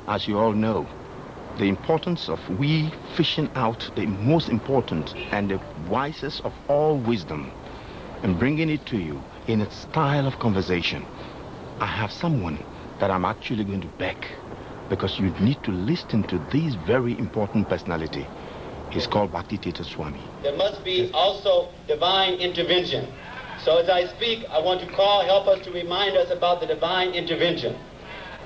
as you all know, the importance of we fishing out the most important and the wisest of all wisdom and bringing it to you in a style of conversation. I have someone that I'm actually going to beg, because you need to listen to this very important personality. He's called Bhakti Tirtha Swami. There must be also divine intervention. So as I speak, I want to help us to remind us about the divine intervention.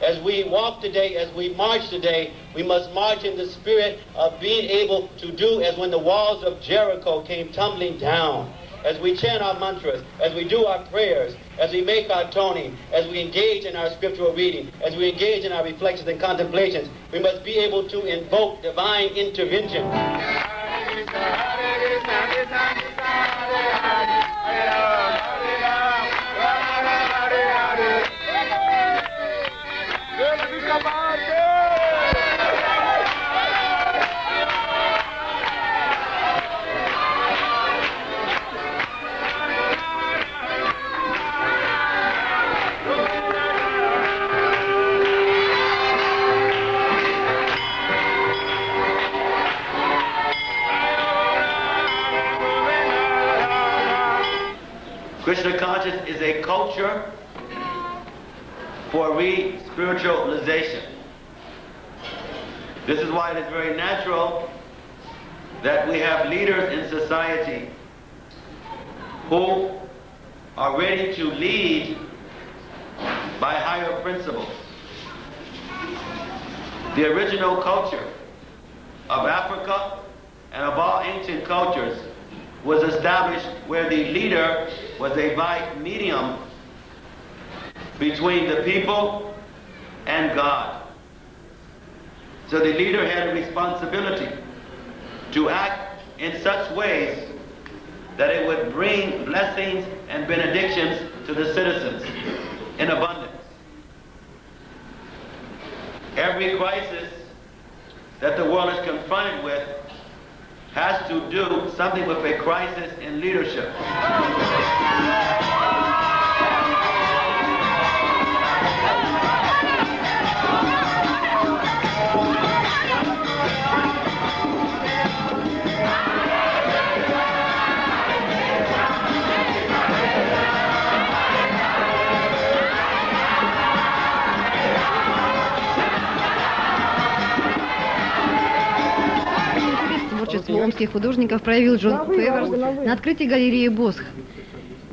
As we walk today, as we march today, we must march in the spirit of being able to do as when the walls of Jericho came tumbling down. As we chant our mantras, as we do our prayers, as we make our toning, as we engage in our scriptural reading, as we engage in our reflections and contemplations, we must be able to invoke divine intervention. Krishna consciousness is a culture for re-spiritualization. This is why it is very natural that we have leaders in society who are ready to lead by higher principles. The original culture of Africa and of all ancient cultures was established where the leader was a medium between the people and God. So the leader had a responsibility to act in such ways that it would bring blessings and benedictions to the citizens in abundance. Every crisis that the world is confronted with has to do something with a crisis in leadership. Творчество омских художников проявил Джон Фейверс на открытии галереи Босх.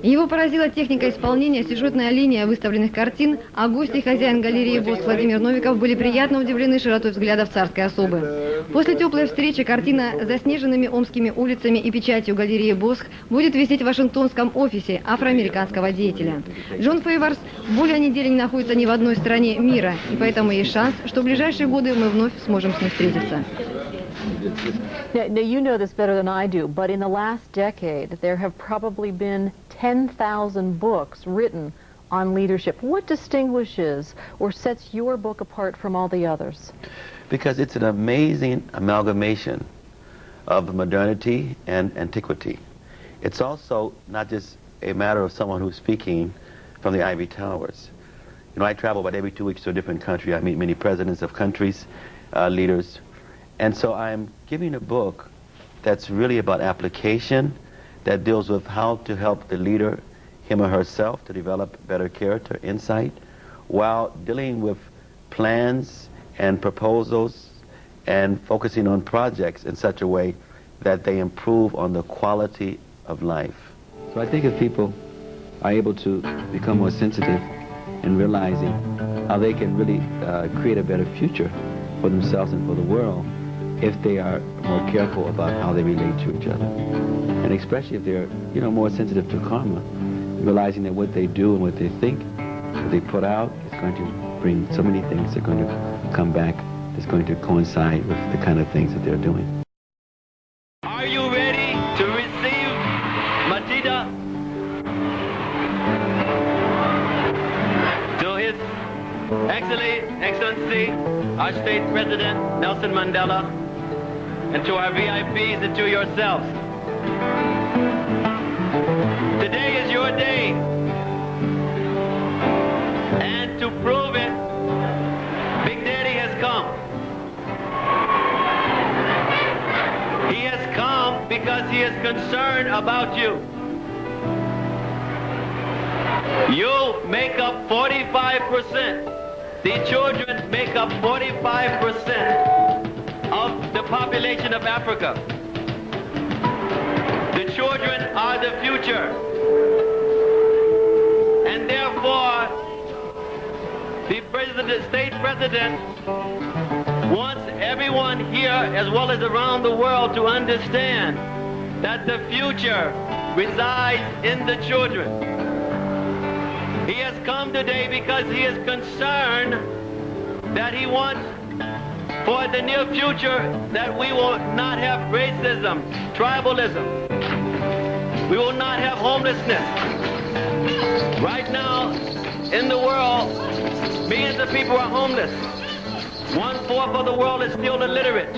Его поразила техника исполнения, сюжетная линия выставленных картин, а гости и хозяин галереи Босх Владимир Новиков были приятно удивлены широтой взглядов царской особы. После теплой встречи картина с заснеженными омскими улицами и печатью галереи Босх будет висеть в Вашингтонском офисе афроамериканского деятеля. Джон Фейверс более недели не находится ни в одной стране мира, и поэтому есть шанс, что в ближайшие годы мы вновь сможем с ним встретиться. Now, you know this better than I do, but in the last decade, there have probably been 10,000 books written on leadership. What distinguishes or sets your book apart from all the others? Because it's an amazing amalgamation of modernity and antiquity. It's also not just a matter of someone who's speaking from the Ivory Towers. You know, I travel about every 2 weeks to a different country. I meet many presidents of countries, leaders. And so I'm giving a book that's really about application, that deals with how to help the leader, him or herself, to develop better character, insight, while dealing with plans and proposals and focusing on projects in such a way that they improve on the quality of life. So I think if people are able to become more sensitive in realizing how they can really create a better future for themselves and for the world, if they are more careful about how they relate to each other. And especially if they're, you know, more sensitive to karma, realizing that what they do and what they think, what they put out, is going to bring so many things that are going to come back, that's going to coincide with the kind of things that they're doing. Are you ready to receive Matida? To His Excellency, our State President, Nelson Mandela, and to our VIPs and to yourselves. Today is your day. And to prove it, Big Daddy has come. because he is concerned about you. You make up 45%. These children make up 45% of the population of Africa. The children are the future. And therefore, the state president wants everyone here as well as around the world to understand that the future resides in the children. He has come today because he is concerned that he wants for the near future that we will not have racism, tribalism. We will not have homelessness. Right now, in the world, millions of people are homeless. 1/4 of the world is still illiterate.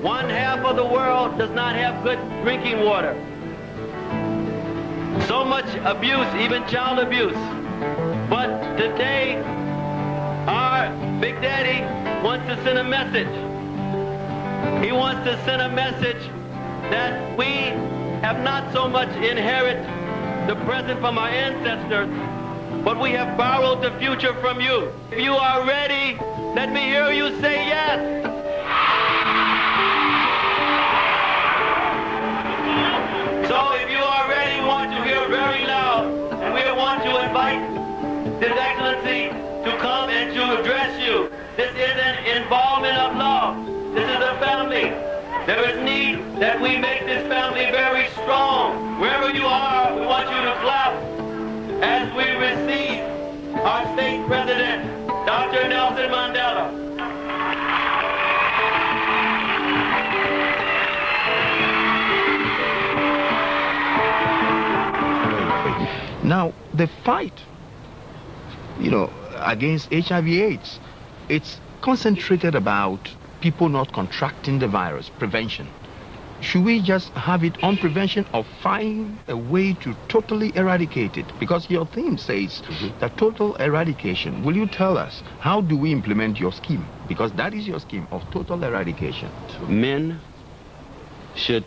1/2 of the world does not have good drinking water. So much abuse, even child abuse. But today, our Big Daddy wants to send a message. He wants to send a message that we have not so much inherited the present from our ancestors, but we have borrowed the future from you. If you are ready, let me hear you say yes. So if you are ready, we want to hear very loud, and we want to invite His Excellency to come and to address you. This is an involvement of love. This is a family. There is need that we make this family very strong. Wherever you are, we want you to clap as we receive our state president, Dr. Nelson Mandela. Now, the fight, against HIV/AIDS, it's concentrated about people not contracting the virus, prevention. Should we just have it on prevention or find a way to totally eradicate it? Because your theme says that total eradication. Will you tell us, how do we implement your scheme? Because that is your scheme of total eradication. Men should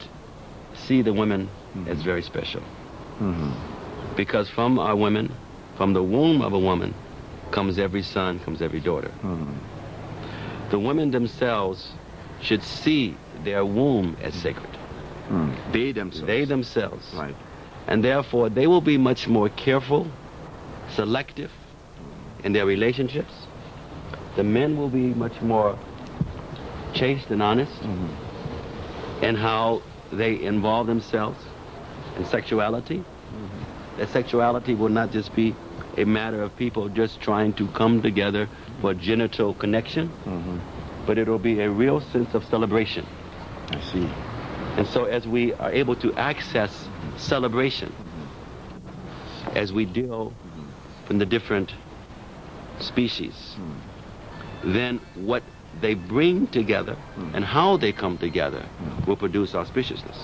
see the women as very special. Because from our women, from the womb of a woman, comes every son, comes every daughter. The women themselves should see their womb as sacred. They themselves. They themselves. Right. And therefore, they will be much more careful, selective in their relationships. The men will be much more chaste and honest in how they involve themselves in sexuality. That sexuality will not just be a matter of people just trying to come together for genital connection, but it'll be a real sense of celebration. I see. And so as we are able to access celebration, as we deal in the different species, then what they bring together and how they come together will produce auspiciousness.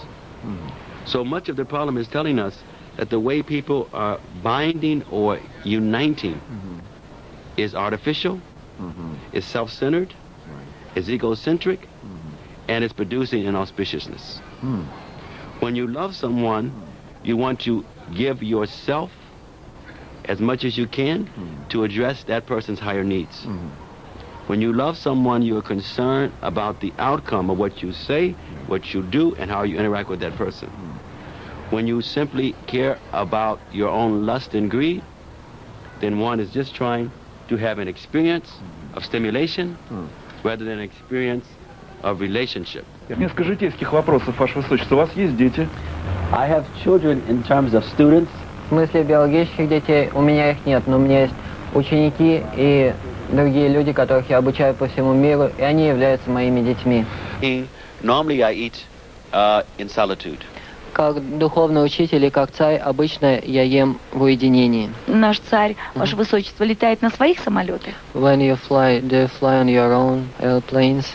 So much of the problem is telling us that the way people are binding or uniting is artificial, is self-centered, is egocentric, and it's producing inauspiciousness. When you love someone, you want to give yourself as much as you can to address that person's higher needs. When you love someone, you're concerned about the outcome of what you say, what you do, and how you interact with that person. When you simply care about your own lust and greed, then one is just trying to have an experience of stimulation rather than an experience of relationship. Несколько житейских вопросов, Ваше Высочество. У вас есть дети? I have children in terms of students. В смысле биологических детей у меня их нет, но у меня есть ученики и другие люди, которых я обучаю по всему миру, и они являются моими детьми. Normally I eat in solitude. Как духовный учитель и как царь, обычно я ем в уединении. Наш царь, Ваше Высочество, летает на своих самолетах? When you fly, do you fly on your own airplanes?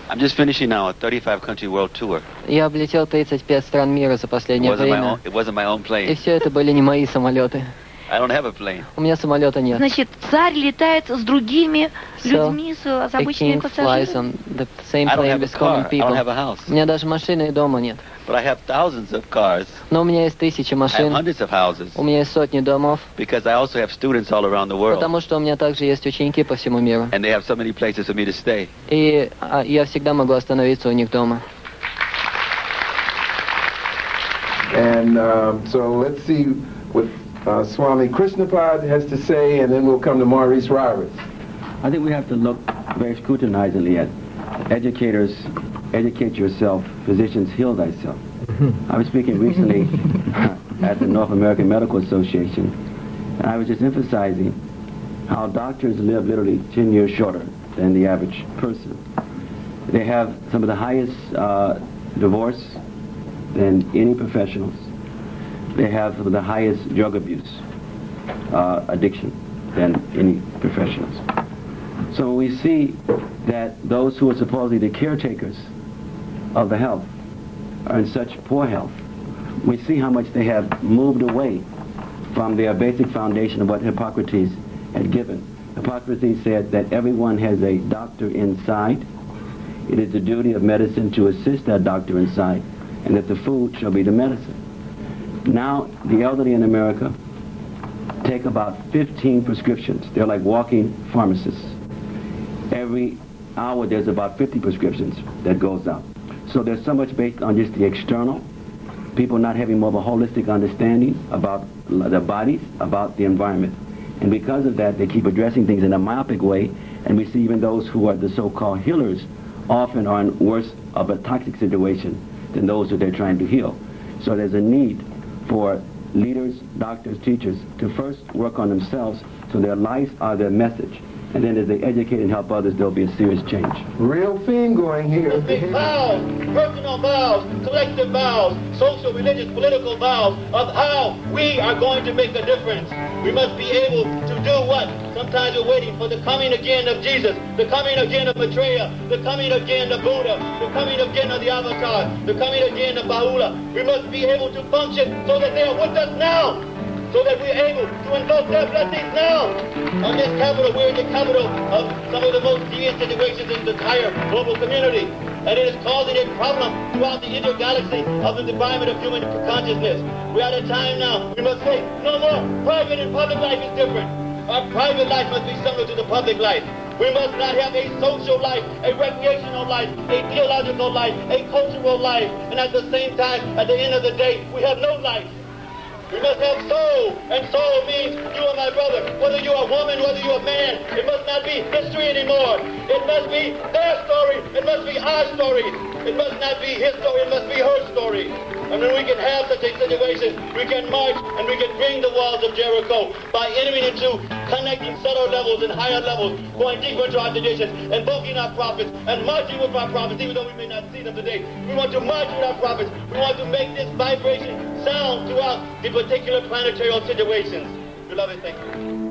I'm just finishing now a 35-country world tour. Я облетел 35 стран мира за последнее время. It wasn't my own И plane. все это были не мои самолеты. I don't have a plane. У меня самолета нет. Значит, царь летает с другими людьми, с A обычными king flies пассажирами. on the same I don't plane have a with common car. I people. don't have a house. У меня даже машины и дома нет. But I have thousands of cars. Но у меня есть тысячи I have машин, hundreds of houses. у меня есть сотни домов, Because I also have students all around the world. потому что у меня также есть ученики по всему миру. And they have so many places for me to stay. И я всегда могу остановиться у них дома. And so let's see what Swami Krishnapad has to say, and then we'll come to Maurice Roberts. I think we have to look very scrutinizingly at educators, educate yourself, physicians, heal thyself. I was speaking recently at the North American Medical Association, and I was just emphasizing how doctors live literally 10 years shorter than the average person. They have some of the highest divorce than any professionals. They have some of the highest drug abuse, addiction than any professionals. So we see that those who are supposedly the caretakers of the health are in such poor health. We see how much they have moved away from their basic foundation of what Hippocrates had given. Hippocrates said that everyone has a doctor inside. It is the duty of medicine to assist that doctor inside, and that the food shall be the medicine. Now, the elderly in America take about 15 prescriptions. They're like walking pharmacists. Every hour there's about 50 prescriptions that goes out. So there's so much based on just the external, people not having more of a holistic understanding about their bodies, about the environment. And because of that, they keep addressing things in a myopic way, and we see even those who are the so-called healers often are in worse of a toxic situation than those that they're trying to heal. So there's a need for leaders, doctors, teachers to first work on themselves so their lives are their message. And then as they educate and help others, there'll be a serious change. Real theme going here. Big vows, personal vows, collective vows, social, religious, political vows of how we are going to make a difference. We must be able to do what? Sometimes we're waiting for the coming again of Jesus, the coming again of Maitreya, the coming again of Buddha, the coming again of the Avatar, the coming again of Bahula. We must be able to function so that they are with us now, so that we're able to invoke their blessings now. On this capital, we're in the capital of some of the most serious situations in the entire global community. And it is causing a problem throughout the intergalaxy of the defilement of human consciousness. We're at a time now, we must say, no more, private and public life is different. Our private life must be similar to the public life. We must not have a social life, a recreational life, a theological life, a cultural life, and at the same time, at the end of the day, we have no life. We must have soul, and soul means you are my brother. Whether you're a woman, whether you're a man, it must not be history anymore. It must be their story. It must be our story. It must not be his story. It must be her story. And when we can have such a situation, we can march and we can bring the walls of Jericho by entering into connecting subtle levels and higher levels, going deeper into our traditions, invoking our prophets, and marching with our prophets, even though we may not see them today. We want to march with our prophets. We want to make this vibration sound throughout the particular planetary situations. Beloved, thank you.